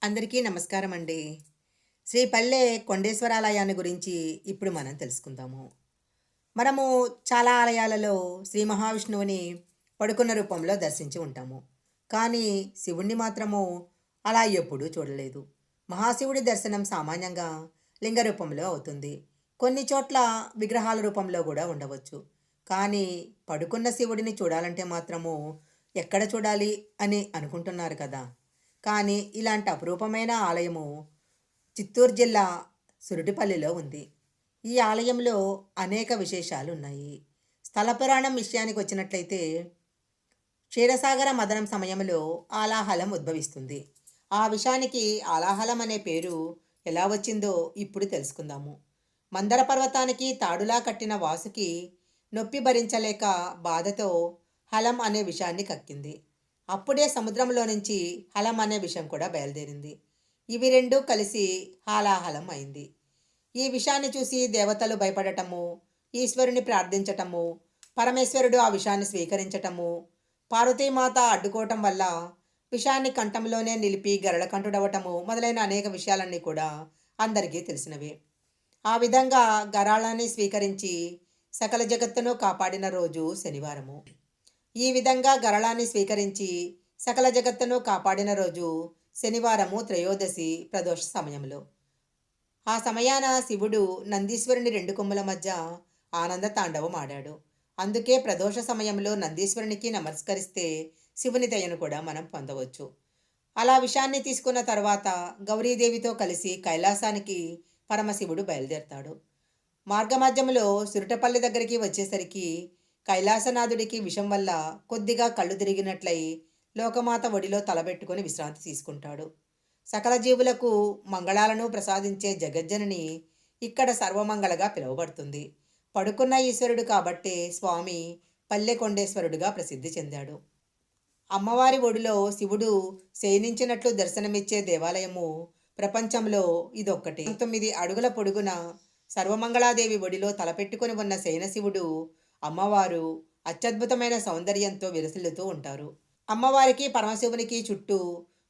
అందరికీ నమస్కారం అండి. శ్రీ పల్లె కొండేశ్వరాలయాన్ని గురించి ఇప్పుడు మనం తెలుసుకుందాము. మనము చాలా ఆలయాలలో శ్రీ మహావిష్ణువుని పడుకున్న రూపంలో దర్శించి ఉంటాము. కానీ శివుణ్ణి మాత్రము అలా ఎప్పుడూ చూడలేదు. మహాశివుడి దర్శనం సామాన్యంగా లింగ రూపంలో అవుతుంది. కొన్ని చోట్ల విగ్రహాల రూపంలో కూడా ఉండవచ్చు. కానీ పడుకున్న శివుడిని చూడాలంటే మాత్రము ఎక్కడ చూడాలి అని అనుకుంటున్నారు కదా! కానీ ఇలాంటి అపురూపమైన ఆలయము చిత్తూరు జిల్లా సురటిపల్లిలో ఉంది. ఈ ఆలయంలో అనేక విశేషాలు ఉన్నాయి. స్థల పురాణం విషయానికి వచ్చినట్లయితే క్షీరసాగర మథనం సమయంలో ఆలాహలం ఉద్భవిస్తుంది. ఆ విషయానికి ఆలాహలం అనే పేరు ఎలా వచ్చిందో ఇప్పుడు తెలుసుకుందాము. మందర పర్వతానికి తాడులా కట్టిన వాసుకి నొప్పి భరించలేక బాధతో హలం అనే విషాన్ని కక్కింది. అప్పుడే సముద్రంలో నుంచి హలం అనే విషం కూడా బయలుదేరింది. ఇవి రెండూ కలిసి హాలాహలం అయింది. ఈ విషాన్ని చూసి దేవతలు భయపడటము, ఈశ్వరుని ప్రార్థించటము, పరమేశ్వరుడు ఆ విషాన్ని స్వీకరించటము, పార్వతీమాత అడ్డుకోవటం వల్ల విషాన్ని కంఠంలోనే నిలిపి గరళకంఠుడవటము మొదలైన అనేక విషయాలన్నీ కూడా అందరికీ తెలిసినవే. ఆ విధంగా గరాళాన్ని స్వీకరించి సకల జగత్తును కాపాడిన రోజు శనివారము. ఈ విధంగా గరళాన్ని స్వీకరించి సకల జగత్తును కాపాడిన రోజు శనివారము త్రయోదశి ప్రదోష సమయంలో. ఆ సమయాన శివుడు నందీశ్వరుని రెండు కొమ్ముల మధ్య ఆనంద తాండవం ఆడాడు. అందుకే ప్రదోష సమయంలో నందీశ్వరునికి నమస్కరిస్తే శివుని దయను కూడా మనం పొందవచ్చు. అలా విషాన్ని తీసుకున్న తర్వాత గౌరీదేవితో కలిసి కైలాసానికి పరమశివుడు బయలుదేరతాడు. మార్గమధ్యంలో సురటపల్లి దగ్గరికి వచ్చేసరికి కైలాసనాథుడికి విషం వల్ల కొద్దిగా కళ్ళు తిరిగినట్లయి లోకమాత ఒడిలో తలబెట్టుకుని విశ్రాంతి తీసుకుంటాడు. సకల జీవులకు మంగళాలను ప్రసాదించే జగజ్జనని ఇక్కడ సర్వమంగళగా పిలువబడుతుంది. పడుకున్న ఈశ్వరుడు కాబట్టే స్వామి పల్లెకొండేశ్వరుడుగా ప్రసిద్ధి చెందాడు. అమ్మవారి ఒడిలో శివుడు శయనించినట్లు దర్శనమిచ్చే దేవాలయము ప్రపంచంలో ఇదొక్కటి. 9 అడుగుల పొడుగున సర్వమంగళాదేవి ఒడిలో తలపెట్టుకుని ఉన్న శయనశివుడు అమ్మవారు అత్యద్భుతమైన సౌందర్యంతో విలసిల్లుతూ ఉంటారు. అమ్మవారికి పరమశివునికి చుట్టూ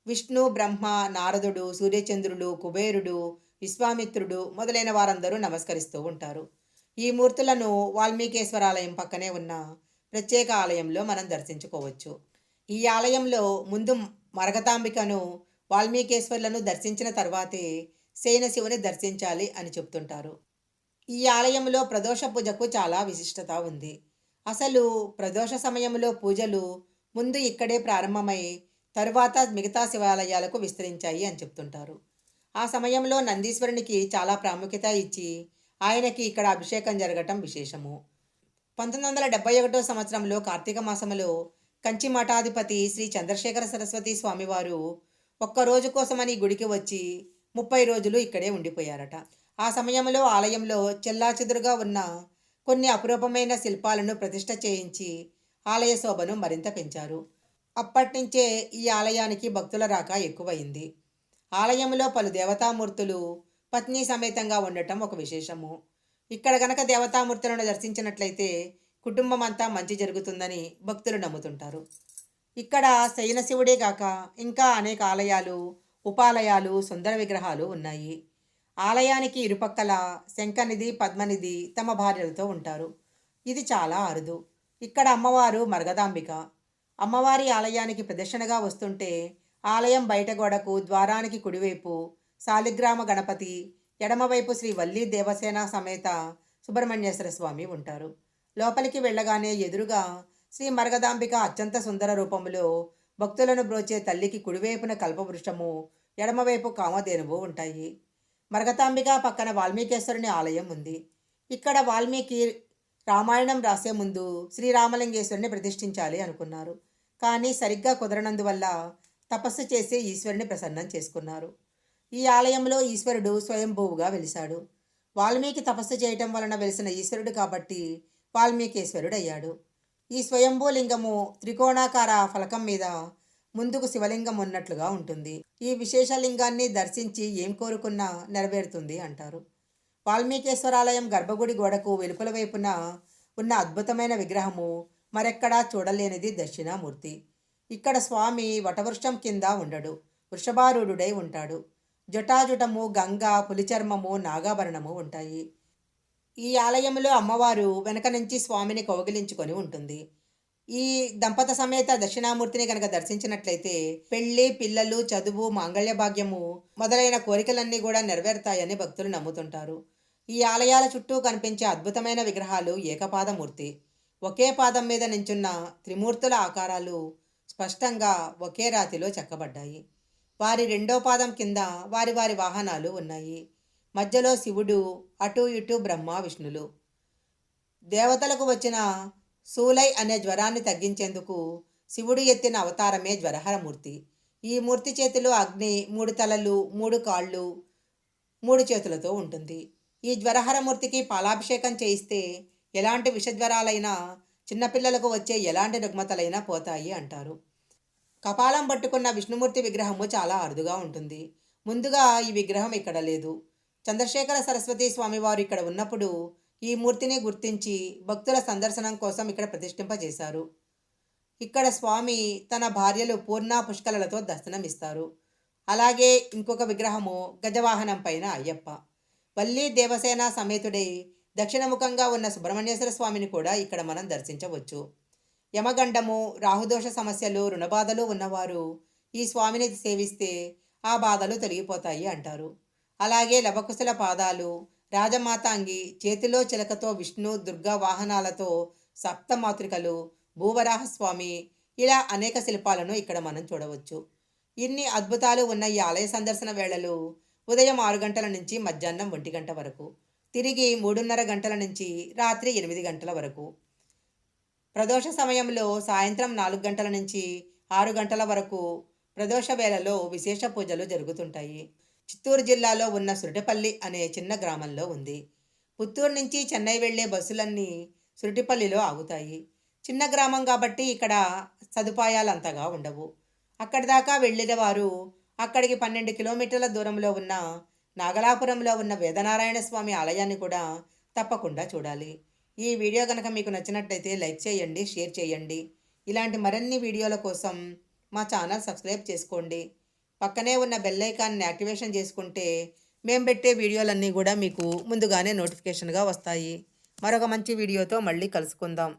విష్ణు, బ్రహ్మ, నారదుడు, సూర్యచంద్రులు, కుబేరుడు, విశ్వామిత్రుడు మొదలైన వారందరూ నమస్కరిస్తూ ఉంటారు. ఈ మూర్తులను వాల్మీకేశ్వరాలయం పక్కనే ఉన్న ప్రత్యేక ఆలయంలో మనం దర్శించుకోవచ్చు. ఈ ఆలయంలో ముందు మరగతాంబికను, వాల్మీకేశ్వర్లను దర్శించిన తర్వాతే శయన శివుని దర్శించాలి అని చెప్తుంటారు. ఈ ఆలయంలో ప్రదోష పూజకు చాలా విశిష్టత ఉంది. అసలు ప్రదోష సమయంలో పూజలు ముందు ఇక్కడే ప్రారంభమై తరువాత మిగతా శివాలయాలకు విస్తరించాయి అని చెప్తుంటారు. ఆ సమయంలో నందీశ్వరునికి చాలా ప్రాముఖ్యత ఇచ్చి ఆయనకి ఇక్కడ అభిషేకం జరగటం విశేషము. 1971 సంవత్సరంలో కార్తీక మాసములో కంచి మఠాధిపతి శ్రీ చంద్రశేఖర సరస్వతి స్వామివారు ఒక్కరోజు కోసమని గుడికి వచ్చి 30 రోజులు ఇక్కడే ఉండిపోయారట. ఆ సమయంలో ఆలయంలో చెల్లాచెదురుగా ఉన్న కొన్ని అపురూపమైన శిల్పాలను ప్రతిష్ఠ చేయించి ఆలయ శోభను మరింత పెంచారు. అప్పటినుంచే ఈ ఆలయానికి భక్తుల రాక ఎక్కువైంది. ఆలయంలో పలు దేవతామూర్తులు పత్ని సమేతంగా ఉండటం ఒక విశేషము. ఇక్కడ గనక దేవతామూర్తులను దర్శించినట్లయితే కుటుంబం అంతా మంచి జరుగుతుందని భక్తులు నమ్ముతుంటారు. ఇక్కడ శయనశివుడే గాక ఇంకా అనేక ఆలయాలు, ఉపాలయాలు, సుందర విగ్రహాలు ఉన్నాయి. ఆలయానికి ఇరుపక్కల శంఖనిధి, పద్మనిధి తమ భార్యలతో ఉంటారు. ఇది చాలా అరుదు. ఇక్కడ అమ్మవారు మరగదాంబిక. అమ్మవారి ఆలయానికి ప్రదక్షిణగా వస్తుంటే ఆలయం బయట గోడకు ద్వారానికి కుడివైపు శాలిగ్రామ గణపతి, ఎడమవైపు శ్రీ వల్లి దేవసేన సమేత సుబ్రహ్మణ్యేశ్వర స్వామి ఉంటారు. లోపలికి వెళ్ళగానే ఎదురుగా శ్రీ మరగదాంబిక అత్యంత సుందర రూపంలో భక్తులను బ్రోచే తల్లికి కుడివైపున కల్పవృక్షము, ఎడమవైపు కామధేనువు ఉంటాయి. మరగతాంబిక పక్కన వాల్మీకేశ్వరుని ఆలయం ఉంది. ఇక్కడ వాల్మీకి రామాయణం రాసే ముందు శ్రీరామలింగేశ్వరుని ప్రతిష్ఠించాలి అనుకున్నారు. కానీ సరిగ్గా కుదరనందువల్ల తపస్సు చేసి ఈశ్వరుని ప్రసన్నం చేసుకున్నారు. ఈ ఆలయంలో ఈశ్వరుడు స్వయంభూవుగా వెలిశాడు. వాల్మీకి తపస్సు చేయటం వలన వెలిసిన ఈశ్వరుడు కాబట్టి వాల్మీకేశ్వరుడు అయ్యాడు. ఈ స్వయంభూ లింగము త్రికోణాకార ఫలకం మీద ముందుకు శివలింగం ఉన్నట్లుగా ఉంటుంది. ఈ విశేష లింగాన్ని దర్శించి ఏం కోరుకున్నా నెరవేరుతుంది అంటారు. వాల్మీకేశ్వరాలయం గర్భగుడి గోడకు వెలుపల వైపున ఉన్న అద్భుతమైన విగ్రహము మరెక్కడా చూడలేనిది దక్షిణామూర్తి. ఇక్కడ స్వామి వటవృక్షం కింద ఉండడు. వృషభారూఢుడై ఉంటాడు. జటాజుటము, గంగ, పులిచర్మము, నాగాభరణము ఉంటాయి. ఈ ఆలయంలో అమ్మవారు వెనక నుంచి స్వామిని కౌగిలించుకొని ఉంటుంది. ఈ దంపత సమేత దక్షిణామూర్తిని కనుక దర్శించినట్లయితే పెళ్లి, పిల్లలు, చదువు, మాంగళ్య భాగ్యము మొదలైన కోరికలన్నీ కూడా నెరవేరుతాయని భక్తులు నమ్ముతుంటారు. ఈ ఆలయాల చుట్టూ కనిపించే అద్భుతమైన విగ్రహాలు ఏకపాదమూర్తి. ఒకే పాదం మీద నించున్న త్రిమూర్తుల ఆకారాలు స్పష్టంగా ఒకే రాతిలో చెక్కబడ్డాయి. వారి రెండో పాదం కింద వారి వారి వాహనాలు ఉన్నాయి. మధ్యలో శివుడు, అటు ఇటు బ్రహ్మ, విష్ణులు. దేవతలకు వచ్చిన శూలై అనే జ్వరాన్ని తగ్గించేందుకు శివుడు ఎత్తిన అవతారమే జ్వరహరమూర్తి. ఈ మూర్తి చేతిలో అగ్ని 3 తలలు, 3 కాళ్ళు, 3 చేతులతో ఉంటుంది. ఈ జ్వరహరమూర్తికి పాలాభిషేకం చేయిస్తే ఎలాంటి విషజ్వరాలైనా, చిన్నపిల్లలకు వచ్చే ఎలాంటి రుగ్మతలైనా పోతాయి అంటారు. కపాలం పట్టుకున్న విష్ణుమూర్తి విగ్రహము చాలా అరుదుగా ఉంటుంది. ముందుగా ఈ విగ్రహం ఇక్కడ లేదు. చంద్రశేఖర సరస్వతి స్వామివారు ఇక్కడ ఉన్నప్పుడు ఈ మూర్తిని గుర్తించి భక్తుల సందర్శనం కోసం ఇక్కడ ప్రతిష్ఠింపజేశారు. ఇక్కడ స్వామి తన భార్యలు పూర్ణ, పుష్కలలతో దర్శనమిస్తారు. అలాగే ఇంకొక విగ్రహము గజవాహనం పైన అయ్యప్ప. వల్లి దేవసేన సమేతుడై దక్షిణముఖంగా ఉన్న సుబ్రహ్మణ్యేశ్వర స్వామిని కూడా ఇక్కడ మనం దర్శించవచ్చు. యమగండము, రాహుదోష సమస్యలు, రుణబాధలు ఉన్నవారు ఈ స్వామిని సేవిస్తే ఆ బాధలు తొలగిపోతాయి అంటారు. అలాగే లవకుశల పాదాలు, రాజమాతాంగి, చేతిలో చిలకతో విష్ణు, దుర్గా వాహనాలతో సప్తమాతృకలు, భూవరాహస్వామి, ఇలా అనేక శిల్పాలను ఇక్కడ మనం చూడవచ్చు. ఇన్ని అద్భుతాలు ఉన్న ఈ ఆలయ సందర్శన వేళలు ఉదయం 6 గంటల నుంచి మధ్యాహ్నం 1 గంట వరకు, తిరిగి 3:30 గంటల నుంచి రాత్రి 8 గంటల వరకు. ప్రదోష సమయంలో సాయంత్రం 4 గంటల నుంచి 6 గంటల వరకు ప్రదోష వేళలో విశేష పూజలు జరుగుతుంటాయి. చిత్తూరు జిల్లాలో ఉన్న సురటిపల్లి అనే చిన్న గ్రామంలో ఉంది. పుత్తూరు నుంచి చెన్నై వెళ్లే బస్సులన్నీ సురటిపల్లిలో ఆగుతాయి. చిన్న గ్రామం కాబట్టి ఇక్కడ సదుపాయాలు అంతగా ఉండవు. అక్కడి దాకా వెళ్ళిన వారు అక్కడికి 12 కిలోమీటర్ల దూరంలో ఉన్న నాగలాపురంలో ఉన్న వేదనారాయణ స్వామి ఆలయాన్ని కూడా తప్పకుండా చూడాలి. ఈ వీడియో కనుక మీకు నచ్చినట్లయితే లైక్ చేయండి, షేర్ చేయండి. ఇలాంటి మరిన్ని వీడియోల కోసం మా ఛానల్ సబ్స్క్రైబ్ చేసుకోండి. పక్కనే ఉన్న బెల్ ఐకాన్ని యాక్టివేషన్ చేసుకుంటే మేము పెట్టే వీడియోలన్నీ కూడా మీకు ముందుగానే నోటిఫికేషన్గా వస్తాయి. మరొక మంచి వీడియోతో మళ్ళీ కలుసుకుందాం.